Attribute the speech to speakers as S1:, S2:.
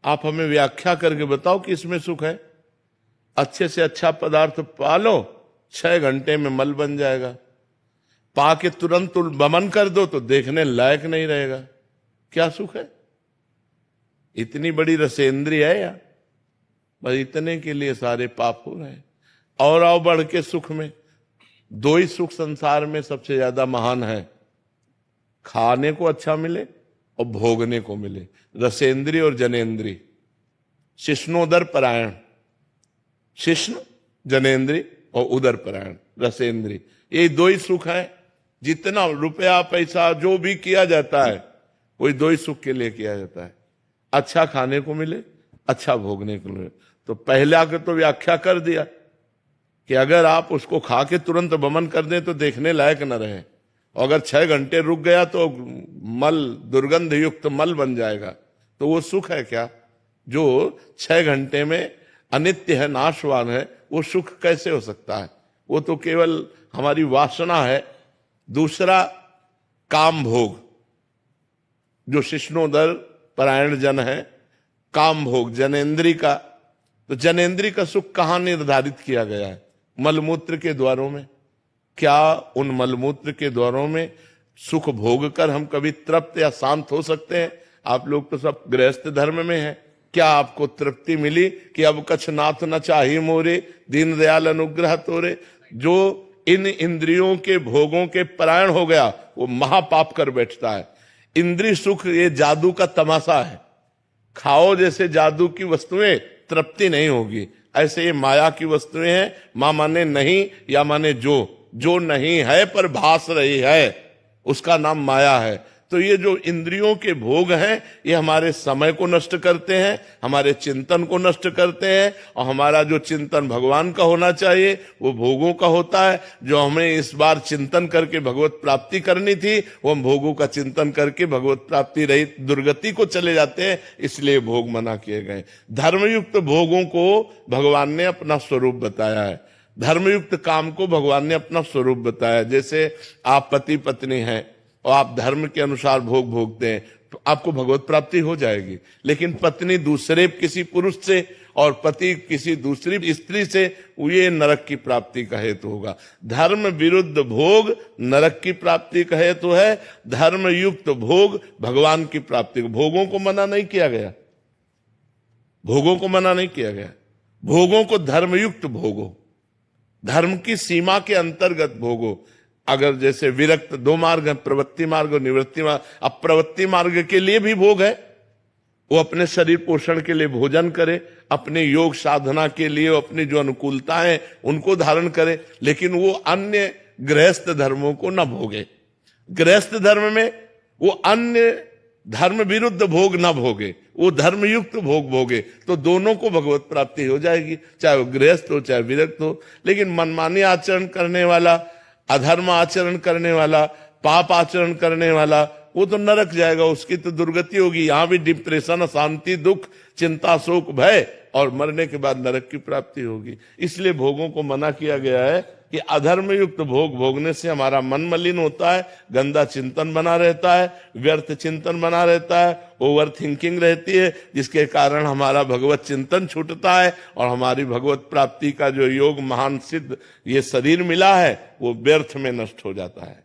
S1: आप हमें व्याख्या करके बताओ कि इसमें सुख है। अच्छे से अच्छा पदार्थ पालो, 6 घंटे में मल बन जाएगा। पा के तुरंत वमन कर दो तो देखने लायक नहीं रहेगा। क्या सुख है? इतनी बड़ी रसेंद्रिय है यार, बस इतने के लिए सारे पाप हो रहे हैं। और आओ बढ़ के सुख में, 2 ही सुख संसार में सबसे ज्यादा महान है, खाने को अच्छा मिले और भोगने को मिले। रसेंद्रिय और जनेन्द्रिय, शिष्णोदर परायण, शिष्ण जनेन्द्रिय और उदर परायण रसेंद्रिय, ये 2 ही सुख हैं। जितना रुपया पैसा जो भी किया जाता है वही 2 ही सुख के लिए किया जाता है, अच्छा खाने को मिले, अच्छा भोगने को मिले। तो पहले आकर तो व्याख्या कर दिया कि अगर आप उसको खा के तुरंत वमन कर दें तो देखने लायक न रहे, और अगर 6 घंटे रुक गया तो मल, दुर्गंध युक्त मल बन जाएगा। तो वो सुख है क्या? जो 6 घंटे में अनित्य है, नाशवान है, वो सुख कैसे हो सकता है? वो तो केवल हमारी वासना है। दूसरा काम भोग, जो शिष्णोदर परायण जन है, काम भोग जनेन्द्रिय का। तो जनेन्द्रिय का सुख कहां निर्धारित किया गया है? मलमूत्र के द्वारों में। क्या उन मलमूत्र के द्वारों में सुख भोग कर हम कभी तृप्त या शांत हो सकते हैं? आप लोग तो सब गृहस्थ धर्म में हैं। क्या आपको तृप्ति मिली कि अब कछ नाथ न चाही मोरे, दीन दयाल अनुग्रह तोरे? जो इन इंद्रियों के भोगों के परायण हो गया वो महापाप कर बैठता है। इंद्रिय सुख ये जादू का तमाशा है। खाओ जैसे जादू की वस्तुएं, तृप्ति नहीं होगी। ऐसे ये माया की वस्तुएं हैं। मां माने नहीं या माने जो नहीं है पर भास रही है, उसका नाम माया है। तो ये जो इंद्रियों के भोग हैं ये हमारे समय को नष्ट करते हैं, हमारे चिंतन को नष्ट करते हैं, और हमारा जो चिंतन भगवान का होना चाहिए वो भोगों का होता है। जो हमें इस बार चिंतन करके भगवत प्राप्ति करनी थी वो हम भोगों का चिंतन करके भगवत प्राप्ति रहित दुर्गति को चले जाते हैं, इसलिए भोग मना किए गए। धर्मयुक्त भोगों को भगवान ने अपना स्वरूप बताया है, धर्मयुक्त काम को भगवान ने अपना स्वरूप बताया। जैसे आप पति पत्नी हैं और आप धर्म के अनुसार भोग भोगते हैं तो आपको भगवत प्राप्ति हो जाएगी। लेकिन पत्नी दूसरे किसी पुरुष से और पति किसी दूसरी स्त्री से, ये नरक की प्राप्ति का हेतु होगा। धर्म विरुद्ध भोग नरक की प्राप्ति का हेतु है, धर्म युक्त भोग भगवान की प्राप्ति। भोगों को मना नहीं किया गया, भोगों को मना नहीं किया गया। भोगों को धर्मयुक्त भोगो, धर्म की सीमा के अंतर्गत भोगो। अगर जैसे विरक्त 2 मार्ग हैं, प्रवृत्ति मार्ग और निवृत्ति मार्ग। अब प्रवृत्ति मार्ग के लिए भी भोग है, वो अपने शरीर पोषण के लिए भोजन करे, अपने योग साधना के लिए अपनी जो अनुकूलताएं उनको धारण करे, लेकिन वो अन्य गृहस्थ धर्मों को न भोगे। गृहस्थ धर्म में वो अन्य धर्म विरुद्ध भोग न भोगे, वो धर्मयुक्त भोग भोगे, तो दोनों को भगवत प्राप्ति हो जाएगी, चाहे वो गृहस्थ हो चाहे विरक्त हो। लेकिन मनमानी आचरण करने वाला, अधर्म आचरण करने वाला, पाप आचरण करने वाला, वो तो नरक जाएगा, उसकी तो दुर्गति होगी। यहां भी डिप्रेशन, अशांति, दुख, चिंता, शोक, भय, और मरने के बाद नरक की प्राप्ति होगी। इसलिए भोगों को मना किया गया है कि अधर्मयुक्त भोग भोगने से हमारा मन मलिन होता है, गंदा चिंतन बना रहता है, व्यर्थ चिंतन बना रहता है, ओवर थिंकिंग रहती है, जिसके कारण हमारा भगवत चिंतन छूटता है और हमारी भगवत प्राप्ति का जो योग महान सिद्ध ये शरीर मिला है वो व्यर्थ में नष्ट हो जाता है।